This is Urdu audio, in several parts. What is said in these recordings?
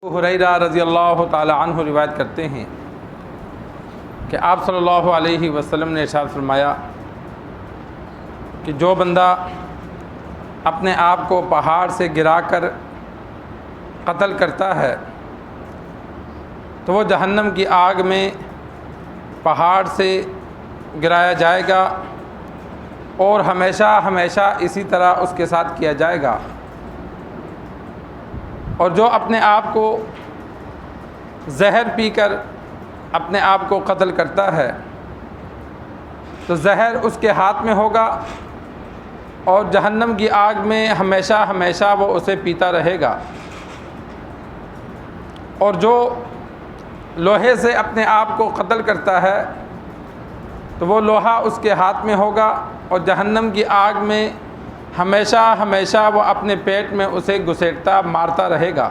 ابو ہریرہ رضی اللہ تعالی عنہ روایت کرتے ہیں کہ آپ صلی اللہ علیہ وسلم نے ارشاد فرمایا کہ جو بندہ اپنے آپ کو پہاڑ سے گرا کر قتل کرتا ہے تو وہ جہنم کی آگ میں پہاڑ سے گرایا جائے گا اور ہمیشہ ہمیشہ اسی طرح اس کے ساتھ کیا جائے گا۔ اور جو اپنے آپ کو زہر پی کر اپنے آپ کو قتل کرتا ہے تو زہر اس کے ہاتھ میں ہوگا اور جہنم کی آگ میں ہمیشہ ہمیشہ وہ اسے پیتا رہے گا۔ اور جو لوہے سے اپنے آپ کو قتل کرتا ہے تو وہ لوہا اس کے ہاتھ میں ہوگا اور جہنم کی آگ میں ہمیشہ ہمیشہ وہ اپنے پیٹ میں اسے گھسیٹتا مارتا رہے گا۔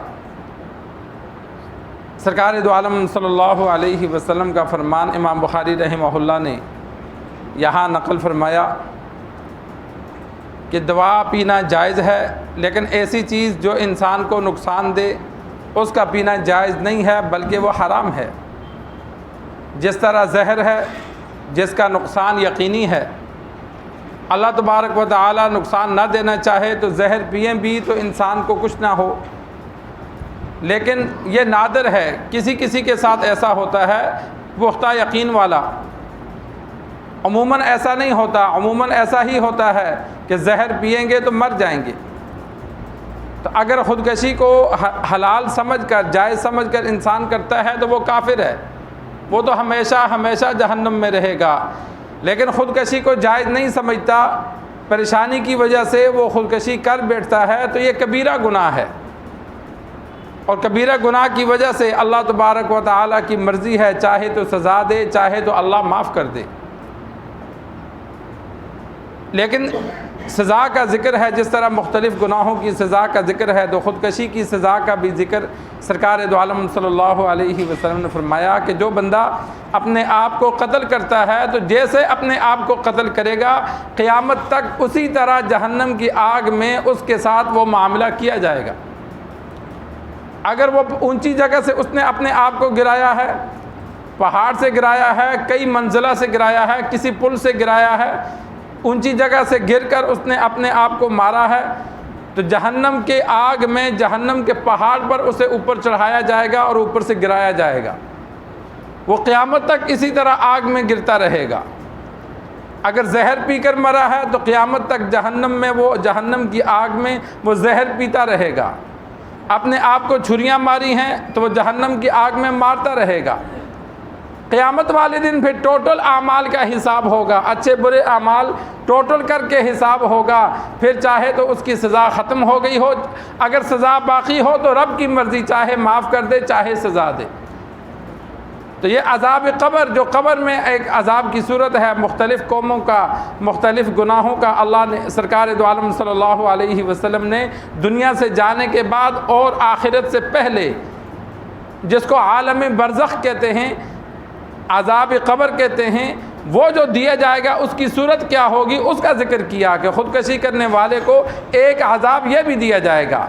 سرکار دو عالم صلی اللہ علیہ وسلم کا فرمان امام بخاری رحمہ اللہ نے یہاں نقل فرمایا کہ دوا پینا جائز ہے، لیکن ایسی چیز جو انسان کو نقصان دے اس کا پینا جائز نہیں ہے بلکہ وہ حرام ہے۔ جس طرح زہر ہے جس کا نقصان یقینی ہے، اللہ تبارک و تعالی نقصان نہ دینا چاہے تو زہر پئیں بھی تو انسان کو کچھ نہ ہو، لیکن یہ نادر ہے، کسی کسی کے ساتھ ایسا ہوتا ہے پختہ یقین والا۔ عموماً ایسا نہیں ہوتا، عموماً ایسا ہی ہوتا ہے کہ زہر پئیں گے تو مر جائیں گے۔ تو اگر خودکشی کو حلال سمجھ کر جائز سمجھ کر انسان کرتا ہے تو وہ کافر ہے، وہ تو ہمیشہ ہمیشہ جہنم میں رہے گا۔ لیکن خودکشی کو جائز نہیں سمجھتا، پریشانی کی وجہ سے وہ خودکشی کر بیٹھتا ہے تو یہ کبیرہ گناہ ہے، اور کبیرہ گناہ کی وجہ سے اللہ تبارک و تعالیٰ کی مرضی ہے، چاہے تو سزا دے چاہے تو اللہ معاف کر دے۔ لیکن سزا کا ذکر ہے، جس طرح مختلف گناہوں کی سزا کا ذکر ہے تو خودکشی کی سزا کا بھی ذکر سرکار دو عالم صلی اللہ علیہ وسلم نے فرمایا کہ جو بندہ اپنے آپ کو قتل کرتا ہے تو جیسے اپنے آپ کو قتل کرے گا قیامت تک اسی طرح جہنم کی آگ میں اس کے ساتھ وہ معاملہ کیا جائے گا۔ اگر وہ اونچی جگہ سے اس نے اپنے آپ کو گرایا ہے، پہاڑ سے گرایا ہے، کئی منزلہ سے گرایا ہے، کسی پل سے گرایا ہے، اونچی جگہ سے گر کر اس نے اپنے آپ کو مارا ہے تو جہنم کے آگ میں جہنم کے پہاڑ پر اسے اوپر چڑھایا جائے گا اور اوپر سے گرایا جائے گا، وہ قیامت تک اسی طرح آگ میں گرتا رہے گا۔ اگر زہر پی کر مرا ہے تو قیامت تک جہنم میں وہ جہنم کی آگ میں وہ زہر پیتا رہے گا۔ اپنے آپ کو چھریاں ماری ہیں تو وہ جہنم کی آگ میں مارتا رہے گا۔ قیامت والے دن پھر ٹوٹل اعمال کا حساب ہوگا، اچھے برے اعمال ٹوٹل کر کے حساب ہوگا، پھر چاہے تو اس کی سزا ختم ہو گئی ہو، اگر سزا باقی ہو تو رب کی مرضی، چاہے معاف کر دے چاہے سزا دے۔ تو یہ عذاب قبر، جو قبر میں ایک عذاب کی صورت ہے، مختلف قوموں کا مختلف گناہوں کا اللہ نے سرکار دو عالم صلی اللہ علیہ وسلم نے دنیا سے جانے کے بعد اور آخرت سے پہلے، جس کو عالم برزخ کہتے ہیں، عذاب قبر کہتے ہیں، وہ جو دیا جائے گا اس کی صورت کیا ہوگی اس کا ذکر کیا کہ خودکشی کرنے والے کو ایک عذاب یہ بھی دیا جائے گا،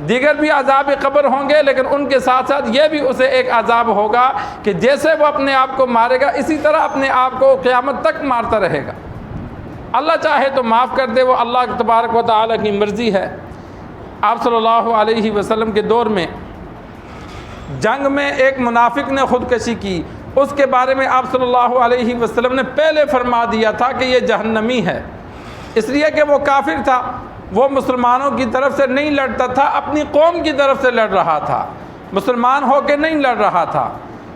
دیگر بھی عذاب قبر ہوں گے، لیکن ان کے ساتھ ساتھ یہ بھی اسے ایک عذاب ہوگا کہ جیسے وہ اپنے آپ کو مارے گا اسی طرح اپنے آپ کو قیامت تک مارتا رہے گا۔ اللہ چاہے تو معاف کر دے، وہ اللہ تبارک و تعالیٰ کی مرضی ہے۔ آپ صلی اللہ علیہ وسلم کے دور میں جنگ میں ایک منافق نے خودکشی کی، اس کے بارے میں آپ صلی اللہ علیہ وسلم نے پہلے فرما دیا تھا کہ یہ جہنمی ہے، اس لیے کہ وہ کافر تھا، وہ مسلمانوں کی طرف سے نہیں لڑتا تھا، اپنی قوم کی طرف سے لڑ رہا تھا، مسلمان ہو کے نہیں لڑ رہا تھا۔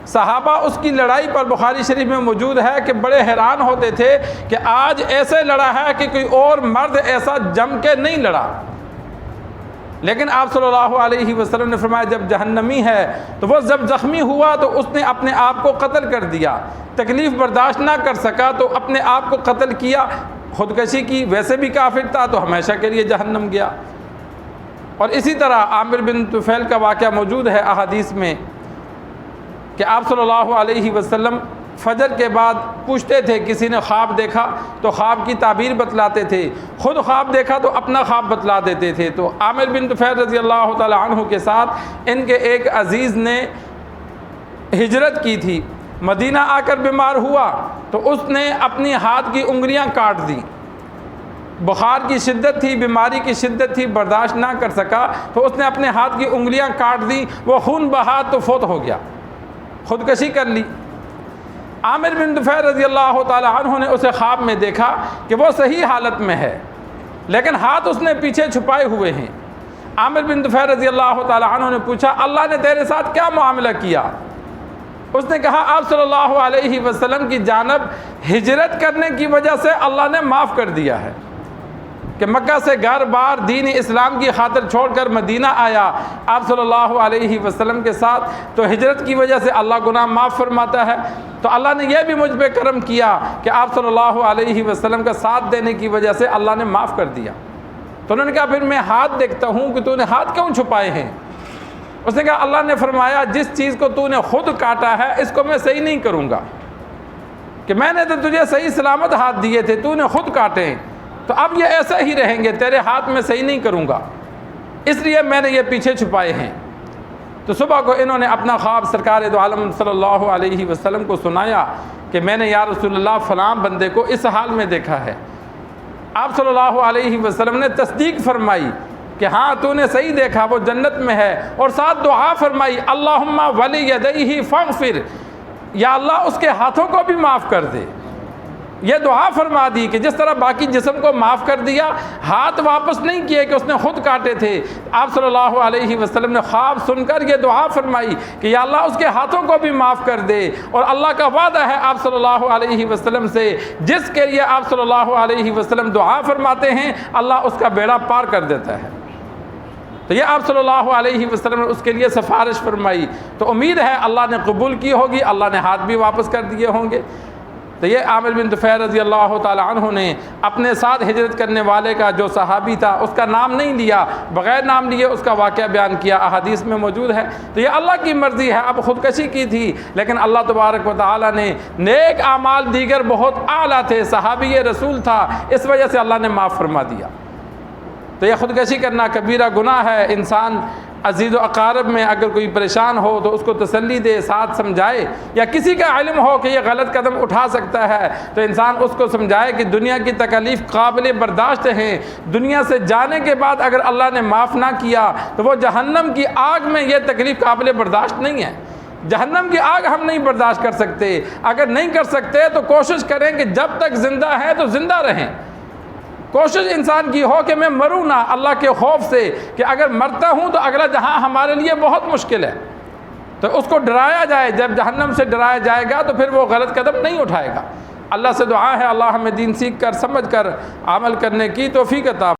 صحابہ اس کی لڑائی پر بخاری شریف میں موجود ہے کہ بڑے حیران ہوتے تھے کہ آج ایسے لڑا ہے کہ کوئی اور مرد ایسا جم کے نہیں لڑا، لیکن آپ صلی اللہ علیہ وسلم نے فرمایا جب جہنمی ہے تو وہ جب زخمی ہوا تو اس نے اپنے آپ کو قتل کر دیا، تکلیف برداشت نہ کر سکا تو اپنے آپ کو قتل کیا، خودکشی کی، ویسے بھی کافر تھا تو ہمیشہ کے لیے جہنم گیا۔ اور اسی طرح عامر بن طفیل کا واقعہ موجود ہے احادیث میں کہ آپ صلی اللہ علیہ وسلم فجر کے بعد پوچھتے تھے، کسی نے خواب دیکھا تو خواب کی تعبیر بتلاتے تھے، خود خواب دیکھا تو اپنا خواب بتلا دیتے تھے۔ تو عامر بن طفیل رضی اللہ تعالی عنہ کے ساتھ ان کے ایک عزیز نے ہجرت کی تھی، مدینہ آ کر بیمار ہوا تو اس نے اپنی ہاتھ کی انگلیاں کاٹ دی۔ بخار کی شدت تھی، بیماری کی شدت تھی، برداشت نہ کر سکا تو اس نے اپنے ہاتھ کی انگلیاں کاٹ دی، وہ خون بہا تو فوت ہو گیا، خودکشی کر لی۔ عامر بن طفیل رضی اللہ تعالی عنہ نے اسے خواب میں دیکھا کہ وہ صحیح حالت میں ہے لیکن ہاتھ اس نے پیچھے چھپائے ہوئے ہیں۔ عامر بن طفیل رضی اللہ تعالی عنہ نے پوچھا، اللہ نے تیرے ساتھ کیا معاملہ کیا؟ اس نے کہا، آپ صلی اللہ علیہ وسلم کی جانب ہجرت کرنے کی وجہ سے اللہ نے معاف کر دیا ہے کہ مکہ سے گھر بار دین اسلام کی خاطر چھوڑ کر مدینہ آیا آپ صلی اللہ علیہ وسلم کے ساتھ، تو ہجرت کی وجہ سے اللہ گناہ معاف فرماتا ہے۔ تو اللہ نے یہ بھی مجھ پہ کرم کیا کہ آپ صلی اللہ علیہ وسلم کا ساتھ دینے کی وجہ سے اللہ نے معاف کر دیا۔ تو انہوں نے کہا، پھر میں ہاتھ دیکھتا ہوں کہ تو نے ہاتھ کیوں چھپائے ہیں؟ اس نے کہا، اللہ نے فرمایا جس چیز کو تو نے خود کاٹا ہے اس کو میں صحیح نہیں کروں گا، کہ میں نے تو تجھے صحیح سلامت ہاتھ دیے تھے، تو نے خود کاٹے، تو اب یہ ایسا ہی رہیں گے، تیرے ہاتھ میں صحیح نہیں کروں گا، اس لیے میں نے یہ پیچھے چھپائے ہیں۔ تو صبح کو انہوں نے اپنا خواب سرکار دو عالم صلی اللہ علیہ وسلم کو سنایا کہ میں نے یا رسول اللہ فلاں بندے کو اس حال میں دیکھا ہے۔ آپ صلی اللہ علیہ وسلم نے تصدیق فرمائی کہ ہاں تو نے صحیح دیکھا، وہ جنت میں ہے، اور ساتھ دعا فرمائی، اللہم ولیدیہ فاغفر، یا اللہ اس کے ہاتھوں کو بھی معاف کر دے۔ یہ دعا فرما دی کہ جس طرح باقی جسم کو معاف کر دیا، ہاتھ واپس نہیں کیے کہ اس نے خود کاٹے تھے۔ آپ صلی اللہ علیہ وسلم نے خواب سن کر یہ دعا فرمائی کہ یا اللہ اس کے ہاتھوں کو بھی معاف کر دے، اور اللہ کا وعدہ ہے آپ صلی اللہ علیہ وسلم سے، جس کے لیے آپ صلی اللہ علیہ وسلم دعا فرماتے ہیں اللہ اس کا بیڑا پار کر دیتا ہے۔ تو یہ آپ صلی اللہ علیہ وسلم نے اس کے لیے سفارش فرمائی، تو امید ہے اللہ نے قبول کی ہوگی، اللہ نے ہاتھ بھی واپس کر دیے ہوں گے۔ تو یہ عامر بن طفیل رضی اللہ تعالی عنہ نے اپنے ساتھ ہجرت کرنے والے کا جو صحابی تھا اس کا نام نہیں لیا، بغیر نام لیے اس کا واقعہ بیان کیا، احادیث میں موجود ہے۔ تو یہ اللہ کی مرضی ہے، اب خودکشی کی تھی لیکن اللہ تبارک و تعالی نے نیک اعمال دیگر بہت اعلیٰ تھے، صحابی رسول تھا، اس وجہ سے اللہ نے معاف فرما دیا۔ تو یہ خودکشی کرنا کبیرہ گناہ ہے۔ انسان عزیز و اقارب میں اگر کوئی پریشان ہو تو اس کو تسلی دے، ساتھ سمجھائے، یا کسی کا علم ہو کہ یہ غلط قدم اٹھا سکتا ہے تو انسان اس کو سمجھائے کہ دنیا کی تکالیف قابل برداشت ہیں، دنیا سے جانے کے بعد اگر اللہ نے معاف نہ کیا تو وہ جہنم کی آگ میں یہ تکلیف قابل برداشت نہیں ہے۔ جہنم کی آگ ہم نہیں برداشت کر سکتے، اگر نہیں کر سکتے تو کوشش کریں کہ جب تک زندہ ہیں تو زندہ رہیں۔ کوشش انسان کی ہو کہ میں مروں نہ، اللہ کے خوف سے کہ اگر مرتا ہوں تو اگلا جہاں ہمارے لیے بہت مشکل ہے، تو اس کو ڈرایا جائے، جب جہنم سے ڈرایا جائے گا تو پھر وہ غلط قدم نہیں اٹھائے گا۔ اللہ سے دعا ہے اللہ ہمیں دین سیکھ کر سمجھ کر عمل کرنے کی توفیق عطا